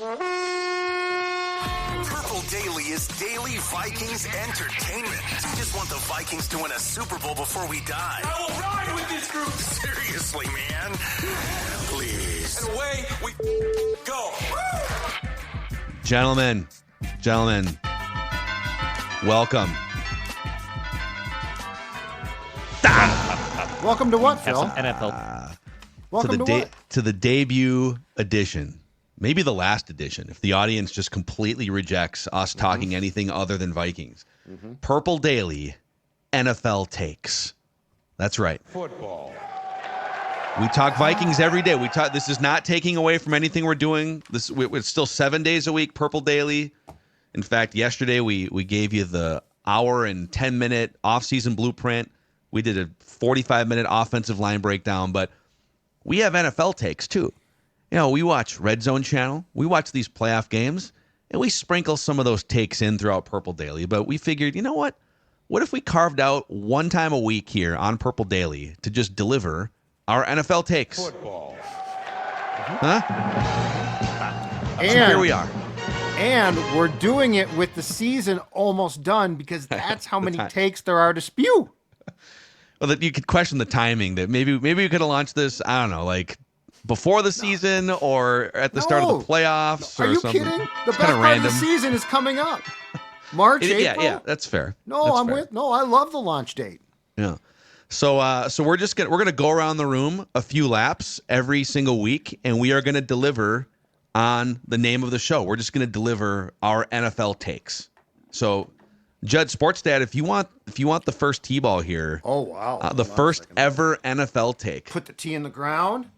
Purple Daily is daily Vikings entertainment. We just want the Vikings to win a Super Bowl before we die. I will ride with this group. Seriously, man. Please. And away we go. Gentlemen, welcome. Welcome to what, Have Phil? some NFL. Welcome to what? To the debut edition, maybe the last edition, if the audience just completely rejects us talking anything other than Vikings. Purple Daily, NFL takes. That's right. Football. We talk Vikings every day. This is not taking away from anything we're doing. It's still 7 days a week, Purple Daily. In fact, yesterday we gave you the hour and 10-minute offseason blueprint. We did a 45-minute offensive line breakdown, but we have NFL takes too. You know, we watch Red Zone Channel. We watch these playoff games, and we sprinkle some of those takes in throughout Purple Daily. But we figured, you know what? What if we carved out one time a week here on Purple Daily to just deliver our NFL takes? Football. Huh? And So here we are. And we're doing it with the season almost done because that's how many takes there are to spew. Well, that you could question the timing. That maybe we could have launched this. I don't know, like before the season or at the start of the playoffs. Are or you something. kidding? The It's best kinda part random. of the season is coming up. March, April. Yeah, that's fair. No, That's I'm fair. with. No, I love the launch date. Yeah. So we're gonna go around the room a few laps every single week, and we are gonna deliver on the name of the show. We're just gonna deliver our NFL takes. So, Judd Sportsdad, if you want the first T-ball here. Oh wow! The first ever NFL take. Put the tee in the ground.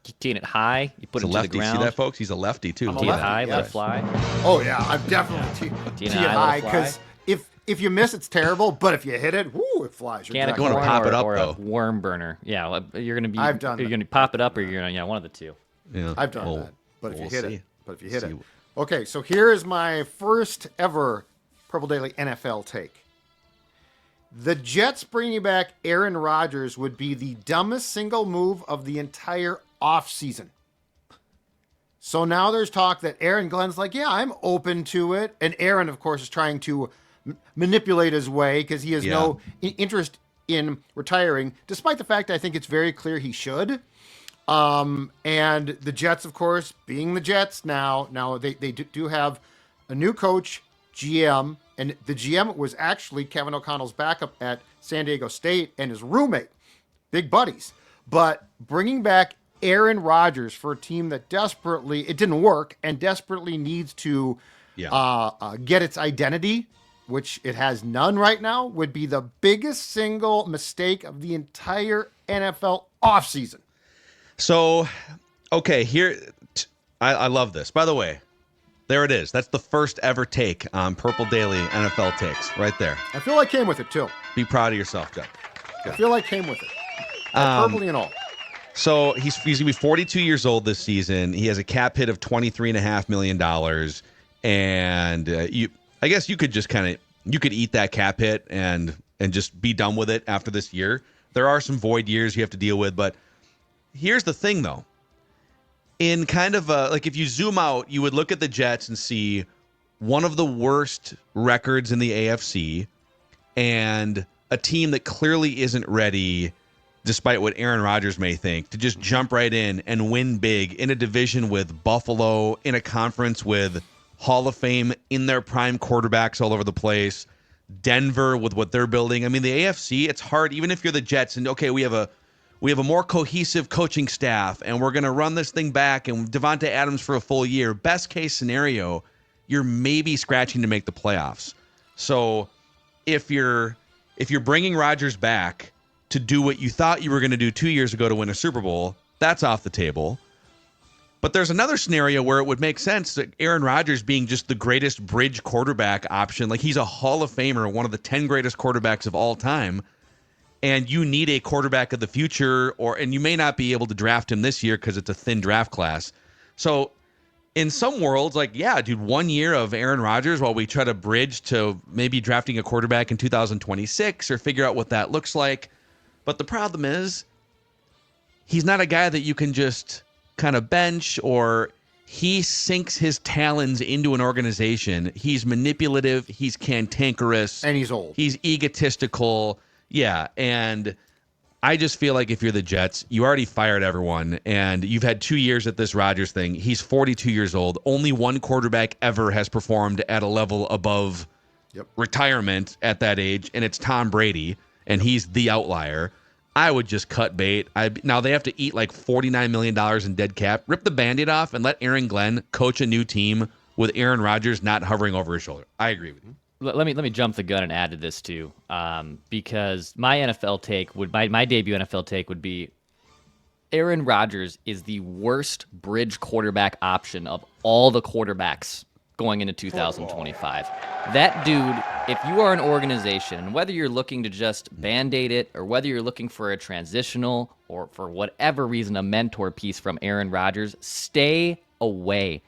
You teeing it high. You put He's it a to the lefty. ground. See that, folks? He's a lefty too. Tee it high, let it yes. fly. Oh yeah, I'm definitely tee it high because if you miss, it's terrible. But if you hit it, woo, it flies. Can of You wanna corn pop it up, or though. a worm burner. Yeah, you're gonna be. I've done You're that. gonna pop it up, or you're gonna one of the two. Yeah. I've done Well, that. But if you we'll hit see. it, See. Okay, so here is my first ever Purple Daily NFL take. The Jets bringing back Aaron Rodgers would be the dumbest single move of the entire offseason. So now there's talk that Aaron Glenn's like, yeah, I'm open to it. And Aaron, of course, is trying to manipulate his way because he has no interest in retiring, despite the fact I think it's very clear he should. And the Jets, of course, being the Jets now they do have a new coach, GM, and the GM was actually Kevin O'Connell's backup at San Diego State and his roommate, big buddies. But bringing back Aaron Rodgers for a team that it didn't work and desperately needs to get its identity, which it has none right now, would be the biggest single mistake of the entire NFL offseason. So, okay, I love this. By the way, there it is. That's the first ever take on Purple Daily NFL takes right there. I feel like came with it, too. Be proud of yourself, Jeff. I feel like came with it. Purpley and all. So he's going to be 42 years old this season. He has a cap hit of $23.5 million. And I guess you could just you could eat that cap hit and just be done with it after this year. There are some void years you have to deal with, but here's the thing, though. In kind of like if you zoom out, you would look at the Jets and see one of the worst records in the AFC and a team that clearly isn't ready, despite what Aaron Rodgers may think, to just jump right in and win big in a division with Buffalo, in a conference with Hall of Fame in their prime quarterbacks all over the place, Denver with what they're building. I mean, the AFC, it's hard, even if you're the Jets and, okay, we have a more cohesive coaching staff, and we're going to run this thing back, and Devontae Adams for a full year. Best case scenario, you're maybe scratching to make the playoffs. So if you're bringing Rodgers back to do what you thought you were going to do 2 years ago to win a Super Bowl, that's off the table. But there's another scenario where it would make sense that Aaron Rodgers being just the greatest bridge quarterback option, like he's a Hall of Famer, one of the 10 greatest quarterbacks of all time, and you need a quarterback of the future, and you may not be able to draft him this year because it's a thin draft class. So in some worlds, like, yeah, dude, 1 year of Aaron Rodgers while we try to bridge to maybe drafting a quarterback in 2026 or figure out what that looks like. But the problem is he's not a guy that you can just kind of bench, or he sinks his talons into an organization. He's manipulative. He's cantankerous. And he's old. He's egotistical. Yeah, and I just feel like if you're the Jets, you already fired everyone, and you've had 2 years at this Rodgers thing. He's 42 years old. Only one quarterback ever has performed at a level above retirement at that age, and it's Tom Brady, and he's the outlier. I would just cut bait. Now they have to eat like $49 million in dead cap. Rip the Band-Aid off and let Aaron Glenn coach a new team with Aaron Rodgers not hovering over his shoulder. I agree with you. Let me jump the gun and add to this too, because my NFL take my debut NFL take would be Aaron Rodgers is the worst bridge quarterback option of all the quarterbacks going into 2025. That dude, if you are an organization, whether you're looking to just Band-Aid it or whether you're looking for a transitional or for whatever reason a mentor piece from Aaron Rodgers, stay away.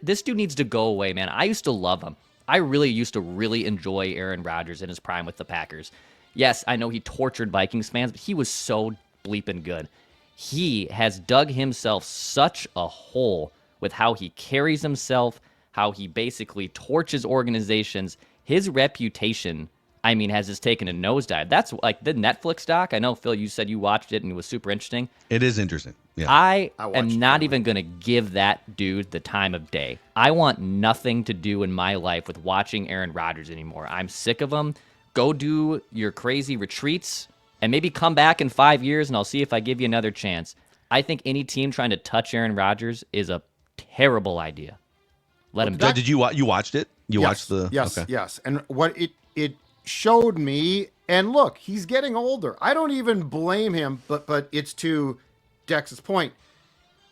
This dude needs to go away, man. I used to love him. I really used to really enjoy Aaron Rodgers in his prime with the Packers. Yes, I know he tortured Vikings fans, but he was so bleeping good. He has dug himself such a hole with how he carries himself, how he basically torches organizations. His reputation, I mean, has just taken a nosedive. That's like the Netflix doc. I know, Phil, you said you watched it and it was super interesting. It is interesting. Yeah. I am not even going to give that dude the time of day. I want nothing to do in my life with watching Aaron Rodgers anymore. I'm sick of him. Go do your crazy retreats and maybe come back in 5 years and I'll see if I give you another chance. I think any team trying to touch Aaron Rodgers is a terrible idea. Let him go. Did you watched it? You watched the Yes. And what it showed me, and look, he's getting older. I don't even blame him, but it's to Dex's point.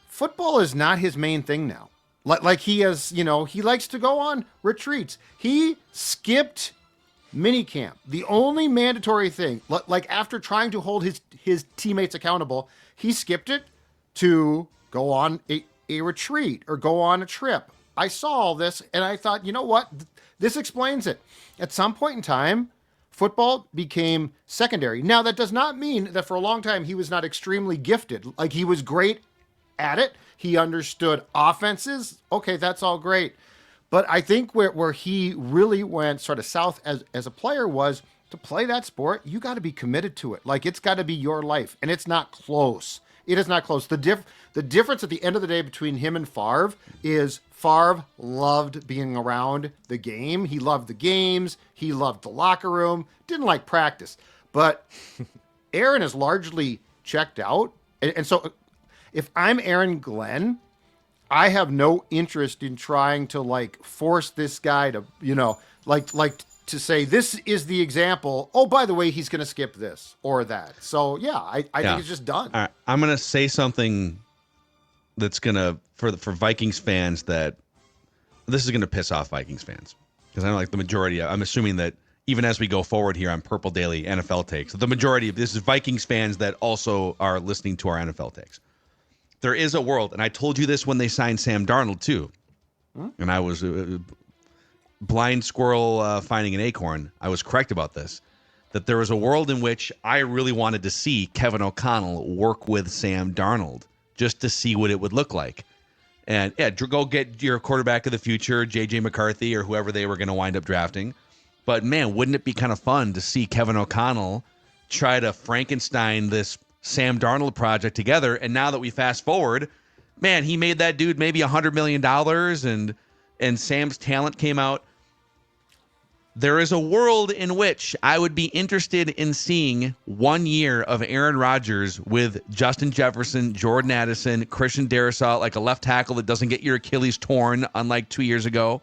Football is not his main thing now. Like he has, he likes to go on retreats. He skipped minicamp. The only mandatory thing, like after trying to hold his teammates accountable, he skipped it to go on a retreat or go on a trip. I saw all this and I thought, you know what? This explains it. At some point in time, football became secondary. Now, that does not mean that for a long time he was not extremely gifted. Like, he was great at it. He understood offenses. Okay, that's all great. But I think where he really went sort of south as a player was to play that sport, you got to be committed to it. Like, it's got to be your life. And it's not close. It is not close. The difference at the end of the day between him and Favre is Favre loved being around the game. He loved the games. He loved the locker room. Didn't like practice. But Aaron is largely checked out. And so if I'm Aaron Glenn, I have no interest in trying to like force this guy to, like to say this is the example. Oh, by the way, he's going to skip this or that. So yeah, I think it's just done. All right. I'm going to say something that's going to for Vikings fans that this is going to piss off Vikings fans because I know like the majority. I'm assuming that even as we go forward here on Purple Daily NFL Takes, the majority of this is Vikings fans that also are listening to our NFL Takes. There is a world, and I told you this when they signed Sam Darnold too, and I was blind squirrel finding an acorn. I was correct about this, that there was a world in which I really wanted to see Kevin O'Connell work with Sam Darnold just to see what it would look like. And yeah, go get your quarterback of the future, J.J. McCarthy or whoever they were going to wind up drafting. But man, wouldn't it be kind of fun to see Kevin O'Connell try to Frankenstein this Sam Darnold project together? And now that we fast forward, man, he made that dude maybe $100 million and Sam's talent came out. There is a world in which I would be interested in seeing 1 year of Aaron Rodgers with Justin Jefferson, Jordan Addison, Christian Darrisaw, like a left tackle that doesn't get your Achilles torn, unlike 2 years ago,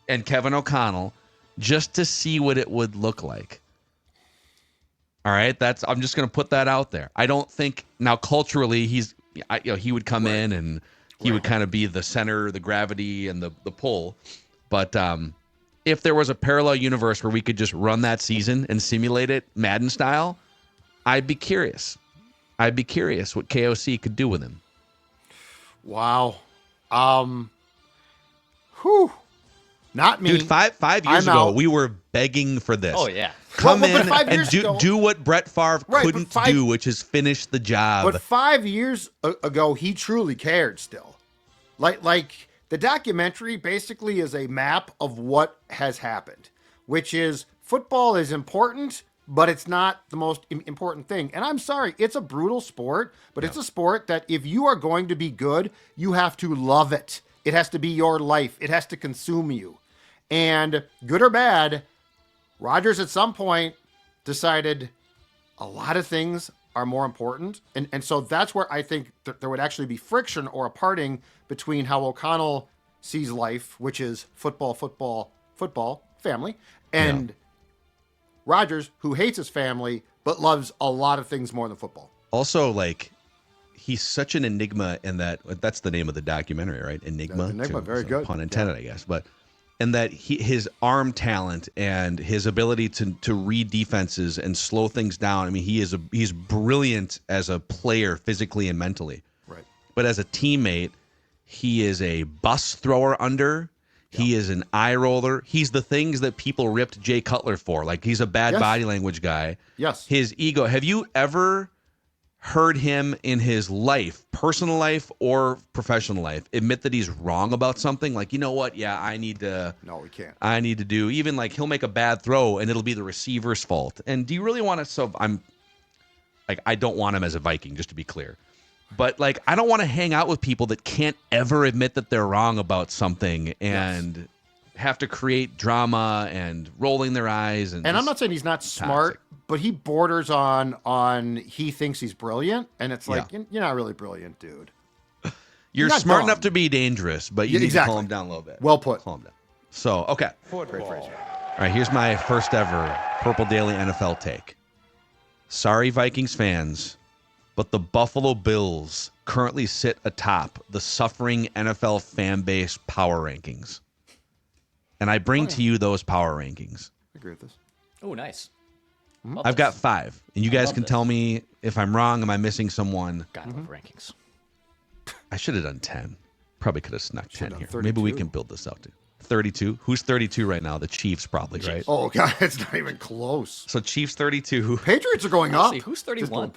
and Kevin O'Connell, just to see what it would look like. All right, I'm just going to put that out there. I don't think now culturally he would come in and he would kind of be the center, the gravity, and the pull, but if there was a parallel universe where we could just run that season and simulate it Madden style, I'd be curious. I'd be curious what KOC could do with him. Wow. Not me. Dude, five years ago, we were begging for this. Oh, yeah. Come in and do what Brett Favre couldn't do, which is finish the job. But 5 years ago, he truly cared still. Like the documentary basically is a map of what has happened, which is football is important, but it's not the most important thing. And I'm sorry, it's a brutal sport, but it's a sport that if you are going to be good, you have to love it. It has to be your life. It has to consume you. And good or bad, Rodgers at some point decided a lot of things are more important. And so that's where I think there would actually be friction or a parting between how O'Connell sees life, which is football, family, and Rodgers, who hates his family, but loves a lot of things more than football. Also, like, he's such an enigma in that's the name of the documentary, right? Enigma. Enigma, very good. Pun intended, I guess. But and that his arm talent and his ability to read defenses and slow things down. I mean, he's brilliant as a player, physically and mentally. Right. But as a teammate, he is a bus thrower under. He is an eye roller. He's the things that people ripped Jay Cutler for. Like, he's a bad body language guy. Yes. His ego. Have you ever heard him in his life, personal life or professional life, admit that he's wrong about something? Like, you know what? Yeah, I need to. No, we can't. I need to do. Even like he'll make a bad throw and it'll be the receiver's fault. And do you really want to? So I don't want him as a Viking, just to be clear. But like, I don't want to hang out with people that can't ever admit that they're wrong about something and have to create drama and rolling their eyes. And I'm not saying he's not smart, but he borders on he thinks he's brilliant, and it's like you're not really brilliant, dude. You're smart enough to be dangerous, but you need to calm down a little bit. Well put. Calm down. So, okay. Great phrase. All right, here's my first ever Purple Daily NFL take. Sorry, Vikings fans, but the Buffalo Bills currently sit atop the suffering NFL fan base power rankings. And I bring to you those power rankings. I agree with this. Oh, nice. I've got 5, and you guys can tell me if I'm wrong. Am I missing someone? God, love rankings. I should have done 10. Probably could have snuck 10 here. 32. Maybe we can build this out to 32. Who's 32 right now? The Chiefs, probably, right? Oh God, it's not even close. So Chiefs 32. Patriots are going up. Actually, who's 31?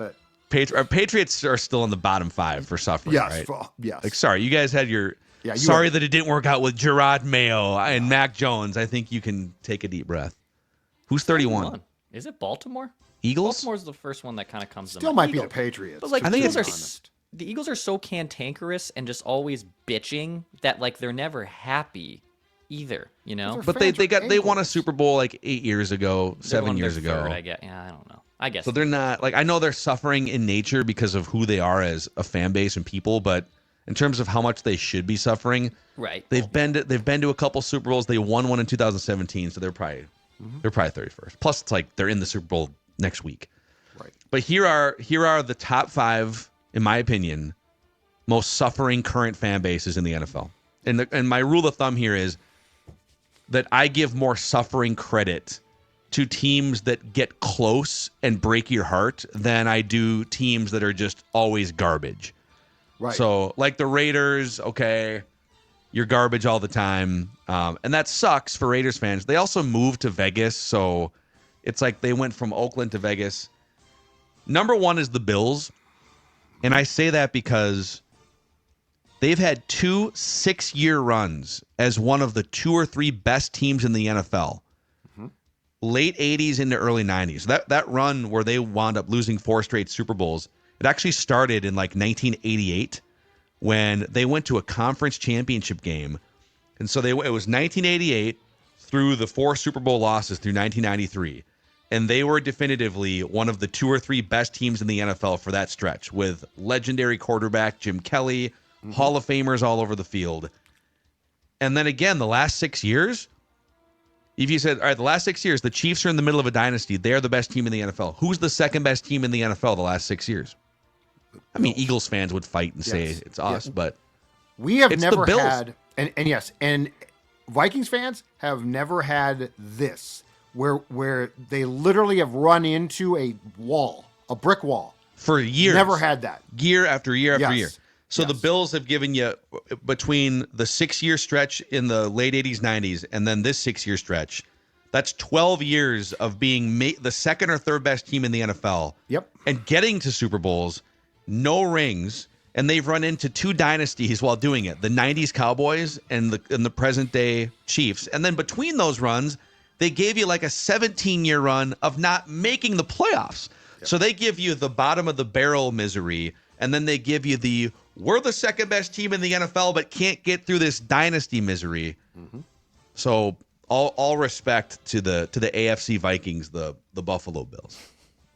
Patriots are still in the bottom 5 for suffering, right? Yes. Like, sorry, you guys had your. Sorry that it didn't work out with Gerard Mayo and Mac Jones. I think you can take a deep breath. Who's 31? Is it Baltimore? Eagles? Baltimore's the first one that kind of comes to Still mind. might be the Patriots. But like, I think the Eagles are so cantankerous and just always bitching that like they're never happy either, you know? But they won a Super Bowl like 8 years ago, 7 years ago. Third, I guess. Yeah, I don't know. I guess. So they're not like, I know they're suffering in nature because of who they are as a fan base and people, but in terms of how much they should be suffering, right? They've been to a couple Super Bowls. They won one in 2017, so they're probably 31st. Plus, it's like they're in the Super Bowl next week. Right. But here are the top 5, in my opinion, most suffering current fan bases in the NFL. And my rule of thumb here is that I give more suffering credit to teams that get close and break your heart than I do teams that are just always garbage. Right. So, like the Raiders, okay, you're garbage all the time. And that sucks for Raiders fans. They also moved to Vegas, so it's like they went from Oakland to Vegas. Number 1 is the Bills. And I say that because they've had 2 6-year runs as one of the 2 or 3 best teams in the NFL. Late 80s into early 90s. That run where they wound up losing 4 straight Super Bowls, it actually started in like 1988 when they went to a conference championship game. And so it was 1988 through the 4 Super Bowl losses through 1993. And they were definitively one of the 2 or 3 best teams in the NFL for that stretch, with legendary quarterback Jim Kelly, Hall of Famers all over the field. And then again, the last 6 years, if you said, all right, the last 6 years, the Chiefs are in the middle of a dynasty. They're the best team in the NFL. Who's the second best team in the NFL the last 6 years? I mean, Eagles fans would fight and say it's us, but we have it's never the Bills. had, and Vikings fans have never had this, where they literally have run into a wall, a brick wall. For years. Never had that. Year after year after Yes. year. So the Bills have given you, between the 6-year stretch in the late 80s, 90s, and then this 6-year stretch, that's 12 years of being the second or third best team in the NFL. Yep. And getting to Super Bowls, no rings. and they've run into two dynasties while doing it: the '90s Cowboys and the present day Chiefs. And then between those runs, they gave you like a 17-year run of not making the playoffs. Yep. So they give you the bottom of the barrel misery, and then they give you the we're the second best team in the NFL, but can't get through this dynasty misery. Mm-hmm. So all respect to the AFC Vikings, the Buffalo Bills.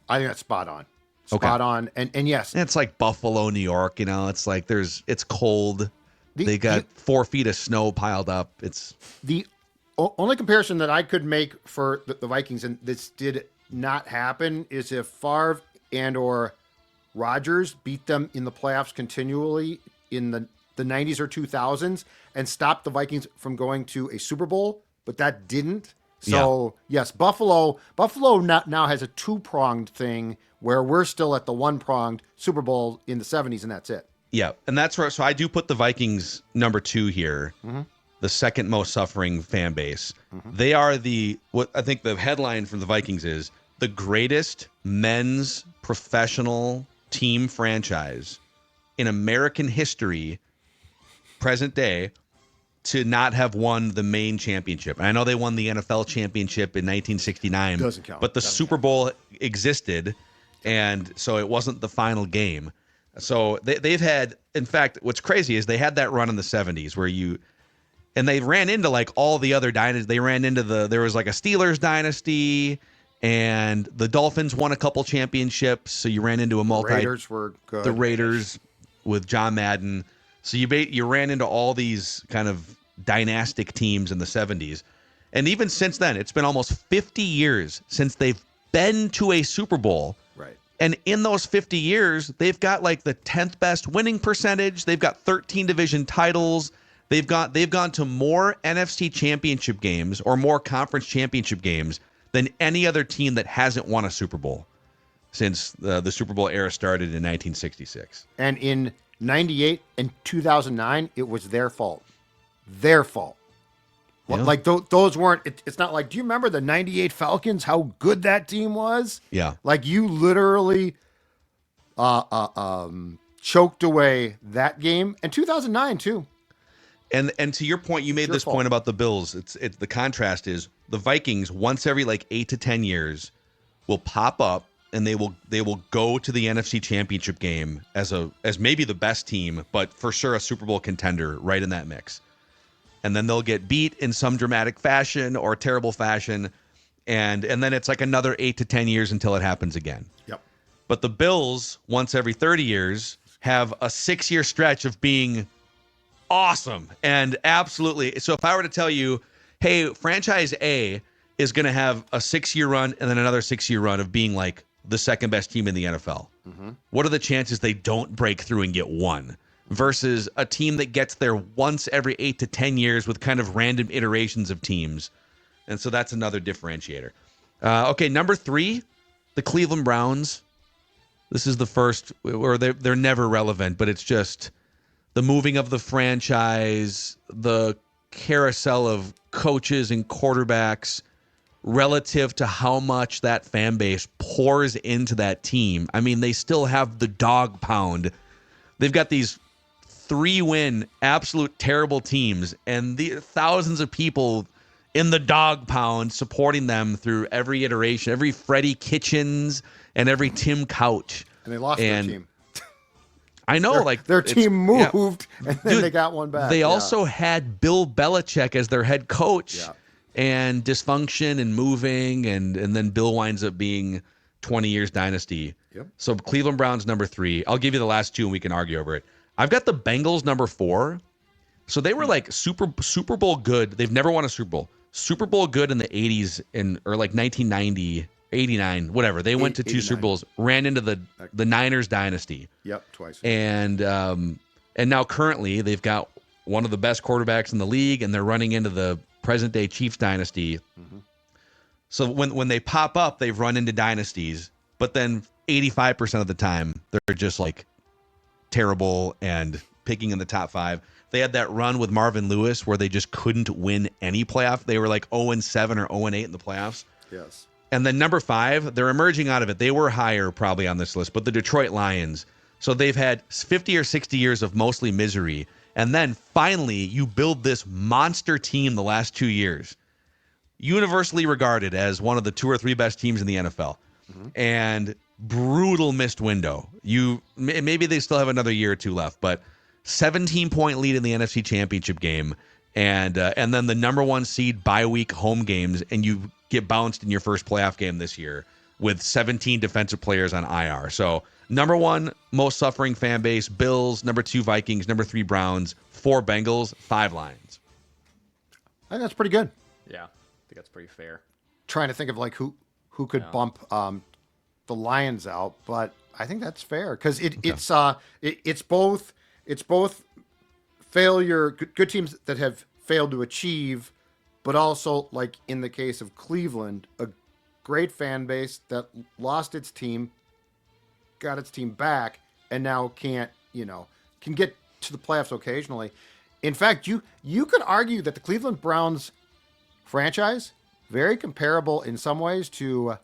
I think that's spot on. Spot on. And yes. And it's like Buffalo, New York, it's like it's cold. They got 4 feet of snow piled up. It's the only comparison that I could make for the Vikings, and this did not happen, is if Favre and or Rodgers beat them in the playoffs continually in the 90s or 2000s and stopped the Vikings from going to a Super Bowl, but that didn't. So, yes, Buffalo now has a two-pronged thing where we're still at the one-pronged Super Bowl in the 70s, and that's it. Yeah, and that's where, so I do put the Vikings number 2 here, the second most suffering fan base. They are what I think the headline from the Vikings is, the greatest men's professional team franchise in American history, present day, to not have won the main championship. And I know they won the NFL championship in 1969. Doesn't count. But the Super Bowl existed, and so it wasn't the final game. So they've had, in fact, what's crazy is they had that run in the 70s where and they ran into like all the other dynasties. They ran into there was like a Steelers dynasty, and the Dolphins won a couple championships. So you ran into a Raiders were good. The Raiders with John Madden. So you ran into all these kind of dynastic teams in the 70s. And even since then, it's been almost 50 years since they've been to a Super Bowl. Right. And in those 50 years, they've got like the 10th best winning percentage. They've got 13 division titles. They've gone to more NFC championship games or more conference championship games than any other team that hasn't won a Super Bowl since the Super Bowl era started in 1966. And in 98 and 2009, it was their fault. Their fault. Yeah. Like those weren't. It's not like. Do you remember the '98 Falcons? How good that team was. Yeah. Like you literally, choked away that game, and 2009 too. And to your point, you made this point about the Bills. It's the contrast is the Vikings once every like 8 to 10 years will pop up. And they will go to the NFC Championship game as maybe the best team, but for sure a Super Bowl contender right in that mix. And then they'll get beat in some dramatic fashion or terrible fashion, and then it's like another 8 to 10 years until it happens again. Yep. But the Bills, once every 30 years, have a 6-year stretch of being awesome and absolutely. So if I were to tell you, hey, franchise A is going to have a 6-year run and then another 6-year run of being like the second best team in the NFL. What are the chances they don't break through and get one versus a team that gets there once every 8 to 10 years with kind of random iterations of teams? And so that's another differentiator. Okay, number 3, the Cleveland Browns. This is the first where they're never relevant, but it's just the moving of the franchise, the carousel of coaches and quarterbacks relative to how much that fan base pours into that team. I mean, they still have the dog pound. They've got these 3-win, absolute terrible teams, and the thousands of people in the dog pound supporting them through every iteration, every Freddie Kitchens and every Tim Couch. And they lost their team. I know, their team moved, and then they got one back. They also had Bill Belichick as their head coach. Yeah. And dysfunction and moving, and then Bill winds up being 20 years dynasty. Yep. So Cleveland Browns number 3. I'll give you the last 2 and we can argue over it. I've got the Bengals number 4. So they were like Super Bowl good. They've never won a Super Bowl. Super Bowl good in the 80s or like 1990, 89, whatever. They went to 2 Super Bowls, ran into the Niners dynasty. Yep, twice. And now currently they've got one of the best quarterbacks in the league, and they're running into the present-day Chiefs dynasty. So when they pop up, they've run into dynasties, but then 85% of the time, they're just like terrible and picking in the top 5. They had that run with Marvin Lewis where they just couldn't win any playoff. They were like 0-7 or 0-8 in the playoffs. Yes. And then number 5, they're emerging out of it. They were higher probably on this list, but the Detroit Lions. So they've had 50 or 60 years of mostly misery. And then finally, you build this monster team the last 2 years, universally regarded as one of the 2 or 3 best teams in the NFL. And brutal missed window. Maybe they still have another year or two left, but 17-point lead in the NFC Championship game. And then the number 1 seed bye week home games, and you get bounced in your first playoff game this year with 17 defensive players on IR. So number 1 most suffering fan base, Bills. Number 2 Vikings. Number 3 Browns. 4 Bengals. 5 Lions. I think that's pretty good. Yeah, I think that's pretty fair. Trying to think of like who could bump the Lions out, but I think that's fair because it's both failure, good teams that have failed to achieve, but also, like in the case of Cleveland, a great fan base that lost its team, got its team back, and now can get to the playoffs occasionally. In fact, you could argue that the Cleveland Browns franchise very comparable in some ways to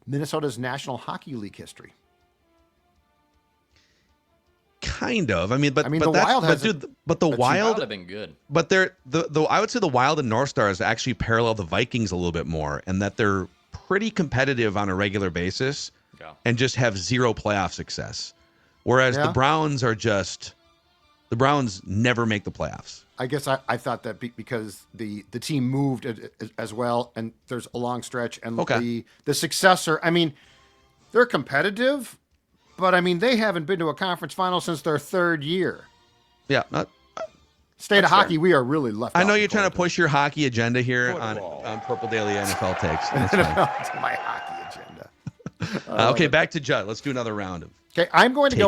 Minnesota's National Hockey League history. Kind of. I mean, the Wild Wild have been good. But I would say the Wild and North Stars actually parallel the Vikings a little bit more, and that they're pretty competitive on a regular basis and just have zero playoff success. Whereas the Browns never make the playoffs. I guess I thought that because the team moved as well, and there's a long stretch, and the successor. I mean, they're competitive, but I mean they haven't been to a conference final since their 3rd year. Yeah, state of hockey. We are really left. I know you're trying to push your hockey agenda here on Purple Daily NFL takes. That's fine. My hockey agenda. Okay, back to Judd. Let's do another round of. Okay, I'm going to go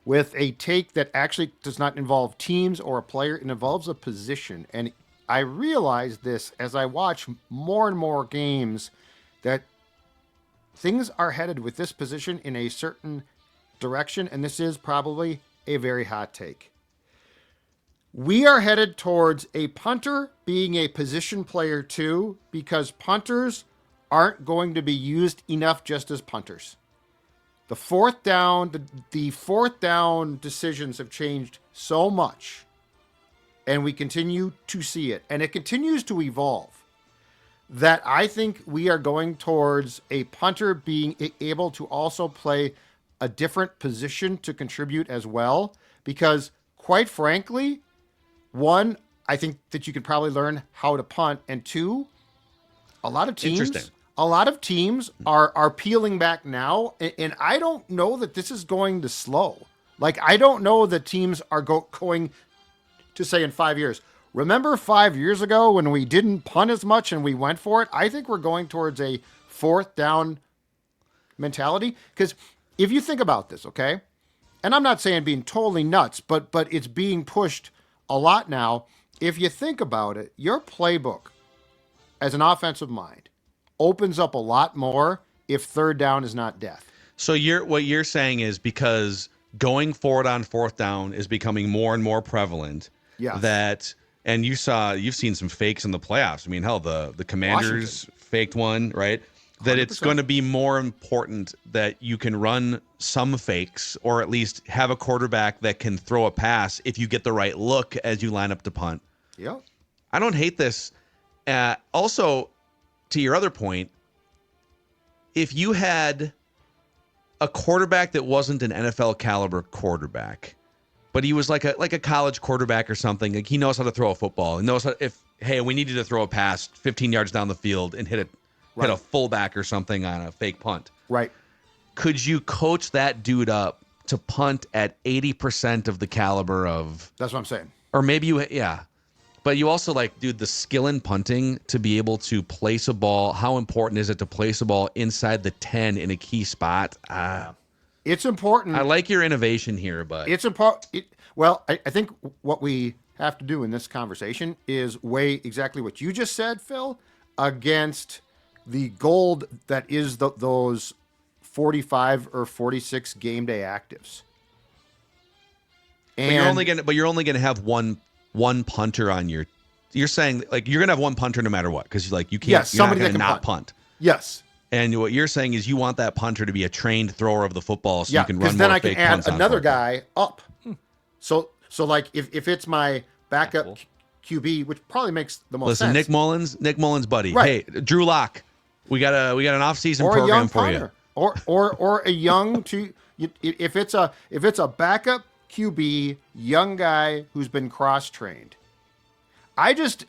with a take that actually does not involve teams or a player. It involves a position. And I realize this as I watch more and more games that things are headed with this position in a certain direction. And this is probably a very hot take. We are headed towards a punter being a position player too, because punters aren't going to be used enough just as punters. The fourth down decisions have changed so much, and we continue to see it, and it continues to evolve, that I think we are going towards a punter being able to also play a different position to contribute as well, because quite frankly, 1, I think that you could probably learn how to punt, and 2, a lot of teams are peeling back now, and I don't know that this is going to slow. Like, I don't know that teams are going to say in 5 years, remember 5 years ago when we didn't punt as much and we went for it? I think we're going towards a 4th down mentality. Because if you think about this, okay, and I'm not saying being totally nuts, but it's being pushed a lot now. If you think about it, your playbook as an offensive mind opens up a lot more if 3rd down is not death. So what you're saying is because going forward on 4th down is becoming more and more prevalent. Yeah. And you've seen some fakes in the playoffs. I mean, hell, the Commanders faked one, right? 100%. That it's going to be more important that you can run some fakes, or at least have a quarterback that can throw a pass if you get the right look as you line up to punt. Yeah. I don't hate this. Also, to your other point, if you had a quarterback that wasn't an NFL caliber quarterback, but he was like a college quarterback or something, like he knows how to throw a football, and knows how, we need you to throw a pass 15 yards down the field and hit a fullback or something on a fake punt. Right. Could you coach that dude up to punt at 80% of the caliber of? That's what I'm saying. Or maybe but you also the skill in punting to be able to place a ball. How important is it to place a ball inside the 10 in a key spot? It's important. I like your innovation here, but it's important. I think what we have to do in this conversation is weigh exactly what you just said, Phil, against the gold that is those 45 or 46 game day actives. And you're only gonna have one punter on you're saying you're gonna have one punter no matter what, because you can't, you're not gonna not punt. Yes. And what you're saying is you want that punter to be a trained thrower of the football so you can run more because then I can fake add punts on another fourth. guy up. So like if it's my backup Cool. QB, which probably makes the most Listen, sense. Nick Mullins, buddy. Right. Hey, Drew Lock, we got an off-season or a program young for punter, you. or a young if it's a backup QB, young guy who's been cross-trained. I just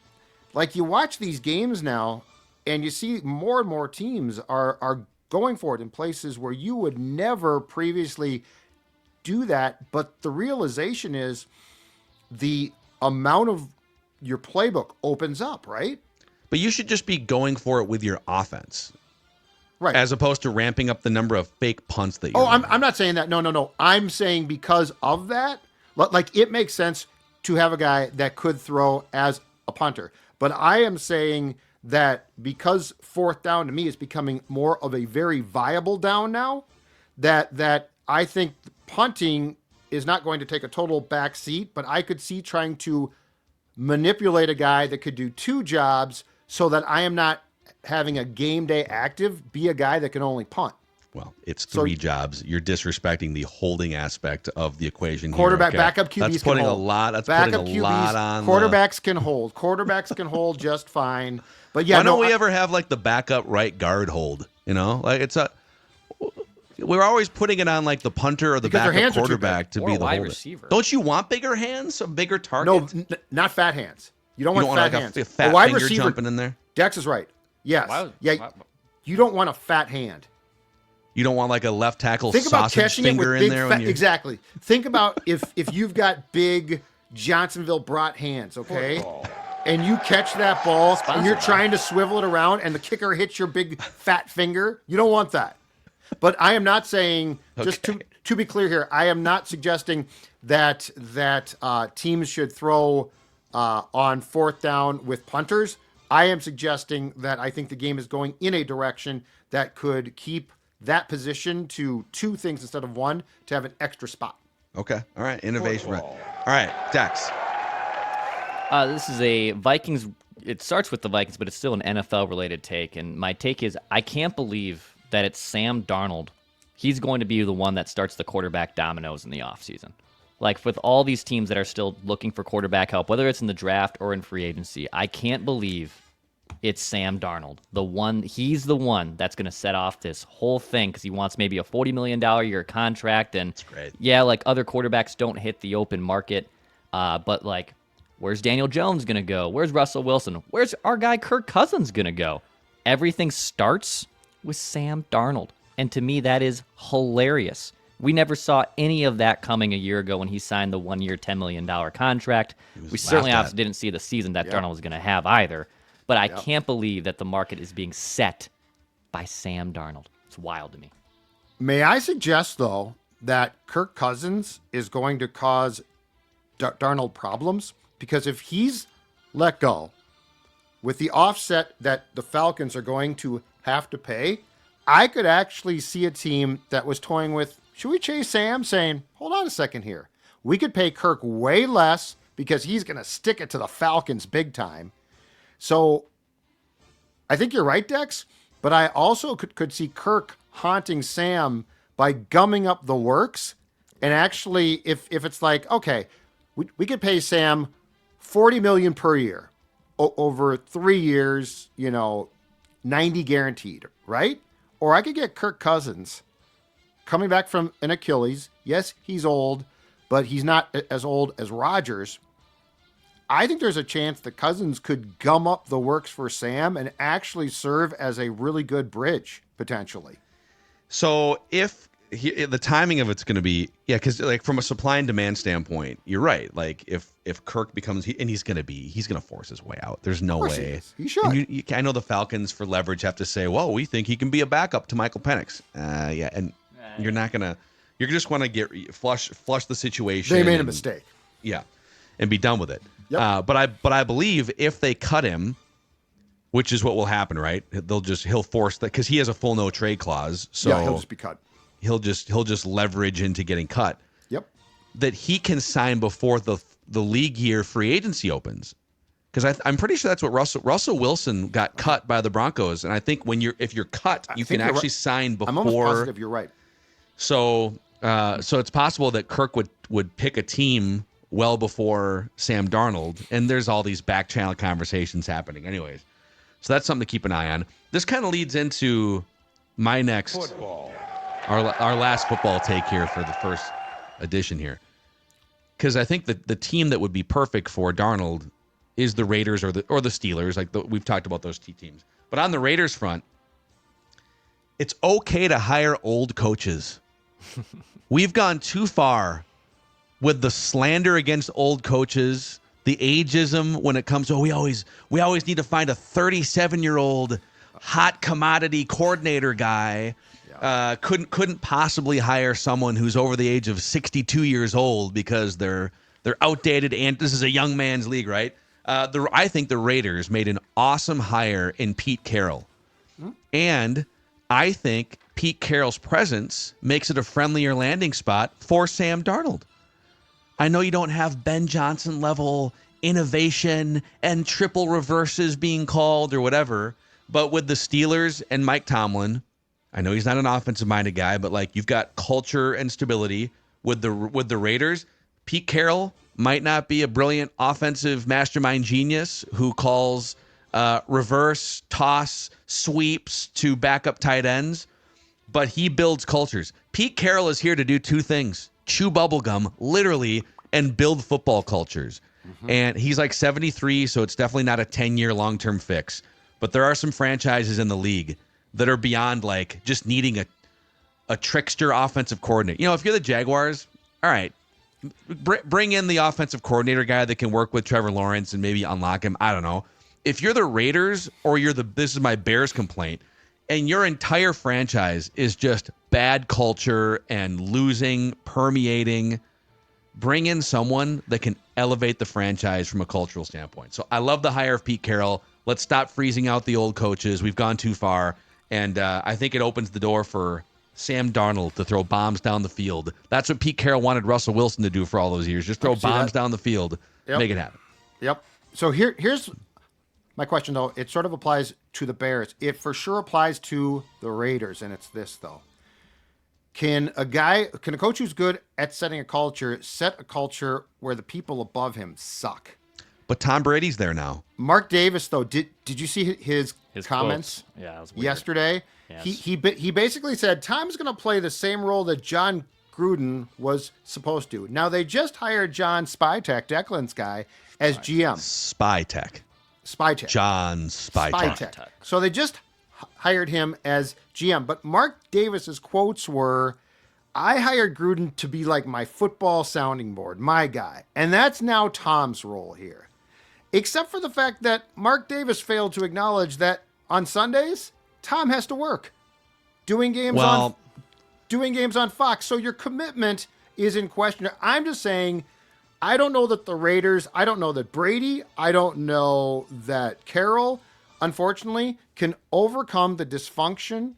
like you watch these games now, and you see more and more teams are going for it in places where you would never previously do that. But the realization is the amount of your playbook opens up, right? But you should just be going for it with your offense, Right. as opposed to ramping up the number of fake punts that you. Oh, I'm not saying that. No. I'm saying because of that, like it makes sense to have a guy that could throw as a punter. But I am saying that because fourth down to me is becoming more of a very viable down now, that I think punting is not going to take a total back seat, but I could see trying to manipulate a guy that could do two jobs so that I am not having a game day active be a guy that can only punt. Well, it's three jobs. You're disrespecting the holding aspect of the equation. Quarterback, here, okay? backup QBs That's can putting hold. a lot. That's Backup putting a QBs, lot on. quarterbacks can hold. Quarterbacks can hold just fine. But yeah, Why don't we ever have like the backup right guard hold? You know, like we're always putting it on like the punter or the Because their backup hands are too quarterback to Or be a the wide holder. receiver. Don't you want bigger hands, some bigger no, targets? not fat hands. You don't You want don't fat want hands. like a fat a wide finger receiver jumping in there. Dex is right. Yes. You don't want a fat hand. You don't want like a left tackle Think about sausage catching it finger with in big there fat. when you Exactly. Think about if you've got big Johnsonville brat hands, okay? And you catch that ball and you're trying to swivel it around and the kicker hits your big fat finger. You don't want that. But I am not saying, just to be clear here, I am not suggesting that teams should throw on fourth down with punters. I am suggesting that I think the game is going in a direction that could keep that position to two things instead of one to have an extra spot. Okay. All right. Innovation. Right. All right. Dex. This is a Vikings. It starts with the Vikings, but it's still an NFL-related take. And my take is I can't believe that it's Sam Darnold. He's going to be the one that starts the quarterback dominoes in the offseason. Like with all these teams that are still looking for quarterback help, whether it's in the draft or in free agency, I can't believe it's Sam Darnold. He's the one that's going to set off this whole thing because he wants maybe a $40 million a year contract. And That's great. Yeah, like other quarterbacks don't hit the open market. But like, where's Daniel Jones going to go? Where's Russell Wilson? Where's our guy Kirk Cousins going to go? Everything starts with Sam Darnold. And to me, that is hilarious. We never saw any of that coming a year ago when he signed the 1 year, $10 million contract. We certainly obviously didn't see the season that Darnold was going to have either. But I can't believe that the market is being set by Sam Darnold. It's wild to me. May I suggest, though, that Kirk Cousins is going to cause Darnold problems? Because if he's let go with the offset that the Falcons are going to have to pay, I could actually see a team that was toying with, should we chase Sam? Saying, hold on a second here. We could pay Kirk way less because he's going to stick it to the Falcons big time. So I think you're right, Dex, but I also could see Kirk haunting Sam by gumming up the works. And actually, if it's like, okay, we could pay Sam $40 million per year over 3 years, 90 guaranteed, right? Or I could get Kirk Cousins coming back from an Achilles. Yes, he's old, but he's not as old as Rodgers. I think there's a chance that Cousins could gum up the works for Sam and actually serve as a really good bridge, potentially. So if the timing of it's going to be, because like from a supply and demand standpoint, you're right. Like if Kirk becomes, and he's going to force his way out. There's no way. He should. And I know the Falcons for leverage have to say, well, we think he can be a backup to Michael Penix. And you're not going to, you're just want to get flush the situation. They made a mistake. Yeah. And be done with it. Yep. But I believe if they cut him, which is what will happen, right? He'll force that because he has a full no trade clause. So he'll just be cut. He'll just leverage into getting cut. Yep. That he can sign before the league year free agency opens. Because I'm pretty sure that's what Russell Wilson got cut by the Broncos, and I think if you're cut, you can actually sign before. I'm almost positive you're right. So it's possible that Kirk would pick a team well before Sam Darnold, and there's all these back channel conversations happening. Anyways, so that's something to keep an eye on. This kind of leads into my next our last football take here for the first edition here, because I think that the team that would be perfect for Darnold is the Raiders or the Steelers. We've talked about those two teams, but on the Raiders front, it's okay to hire old coaches. We've gone too far with the slander against old coaches, the ageism when it comes to we always need to find a 37-year-old hot commodity coordinator guy. Couldn't possibly hire someone who's over the age of 62 years old because they're outdated, and this is a young man's league, right? I think the Raiders made an awesome hire in Pete Carroll. And I think Pete Carroll's presence makes it a friendlier landing spot for Sam Darnold. I know you don't have Ben Johnson level innovation and triple reverses being called or whatever, but with the Steelers and Mike Tomlin, I know he's not an offensive-minded guy, but you've got culture and stability with the Raiders. Pete Carroll might not be a brilliant offensive mastermind genius who calls reverse toss sweeps to backup tight ends, but he builds cultures. Pete Carroll is here to do two things: chew bubblegum, literally, and build football cultures. And he's 73, so it's definitely not a 10-year long-term fix. But there are some franchises in the league that are beyond just needing a trickster offensive coordinator. If you're the Jaguars, all right, bring in the offensive coordinator guy that can work with Trevor Lawrence and maybe unlock him. I don't know. If you're the Raiders or this is my Bears complaint, and your entire franchise is just bad culture and losing, permeating, bring in someone that can elevate the franchise from a cultural standpoint. So I love the hire of Pete Carroll. Let's stop freezing out the old coaches. We've gone too far. And I think it opens the door for Sam Darnold to throw bombs down the field. That's what Pete Carroll wanted Russell Wilson to do for all those years. Just throw bombs down the field. Yep. Make it happen. Yep. So here's my question, though. It sort of applies to the Bears. It for sure applies to the Raiders, and it's this, though. Can a coach who's good at setting a culture set a culture where the people above him suck? But Tom Brady's there now. Mark Davis, though, did you see his comments? Quotes. Yeah, it was weird. Yesterday? Yes. He basically said Tom's going to play the same role that John Gruden was supposed to. Now, they just hired John Spytek, Declan's guy, as GM. Spytek. John Spytek. So they just hired him as GM. But Mark Davis's quotes were, I hired Gruden to be like my football sounding board, my guy. And that's now Tom's role here. Except for the fact that Mark Davis failed to acknowledge that on Sundays, Tom has to work doing games on Fox. So your commitment is in question. I'm just saying, I don't know that the Raiders, I don't know that Brady, I don't know that Carroll, unfortunately, can overcome the dysfunction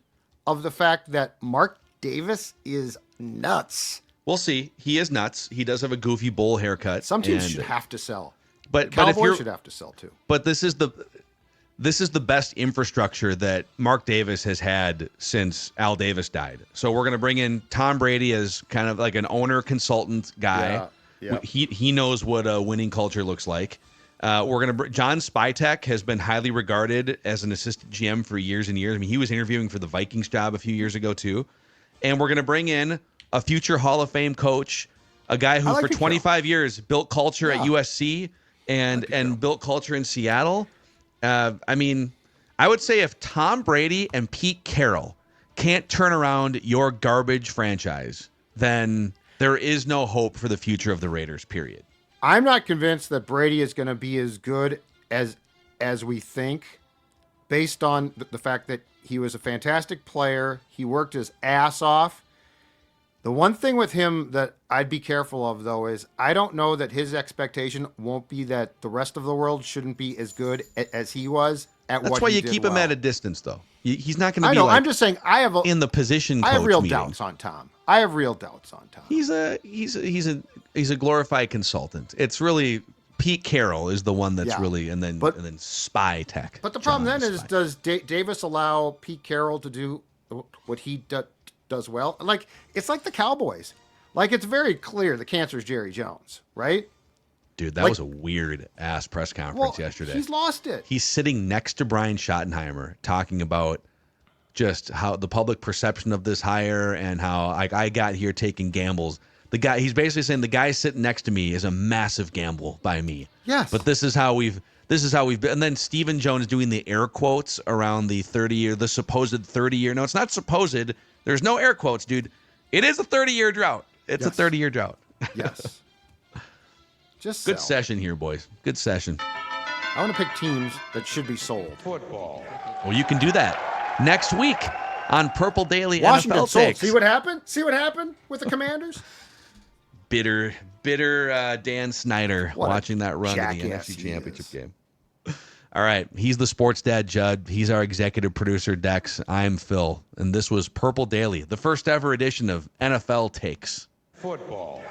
of the fact that Mark Davis is nuts. We'll see. He is nuts. He does have a goofy bowl haircut. Some teams should have to sell. But Cowboys should have to sell too. But this is the best infrastructure that Mark Davis has had since Al Davis died. So we're going to bring in Tom Brady as kind of like an owner consultant guy. Yeah. He knows what a winning culture looks like. We're going to John Spytek has been highly regarded as an assistant GM for years and years. I mean, he was interviewing for the Vikings job a few years ago too. And we're going to bring in a future Hall of Fame coach, a guy who for 25 years built culture at USC and built culture in Seattle. I mean, I would say if Tom Brady and Pete Carroll can't turn around your garbage franchise, then there is no hope for the future of the Raiders, period. I'm not convinced that Brady is going to be as good as we think, based on the fact that he was a fantastic player. He worked his ass off. The one thing with him that I'd be careful of, though, is I don't know that his expectation won't be that the rest of the world shouldn't be as good as he was at what he did. That's why you keep him at a distance, though. He's not going to be. I know. I'm just saying. I have in the position. I have real meeting. doubts on Tom. I have real doubts on Tom. He's a glorified consultant. It's really Pete Carroll is the one that's Yeah. really, and then Spy Tech. But the problem John then is, Spy. does Davis allow Pete Carroll to do what he does well? Like, it's like the Cowboys. Like, it's very clear the cancer is Jerry Jones, right? Dude, that was a weird ass press conference yesterday. He's lost it. He's sitting next to Brian Schottenheimer talking about just how the public perception of this hire and how I got here taking gambles. He's basically saying the guy sitting next to me is a massive gamble by me. Yes. But this is how we've been. And then Stephen Jones doing the air quotes around the supposed 30-year. No, it's not supposed. There's no air quotes, dude. It is a 30-year drought. It's a 30-year drought. Yes. Just Good sell. session here, boys. Good session. I want to pick teams that should be sold. Football. Well, you can do that next week on Purple Daily Washington NFL sold. Takes. See what happened? See what happened with the Commanders? bitter Dan Snyder What a watching that run to the jackass NFC he Championship is. game. All right. He's the sports dad, Judd. He's our executive producer, Dex. I'm Phil. And this was Purple Daily, the first ever edition of NFL Takes. Football.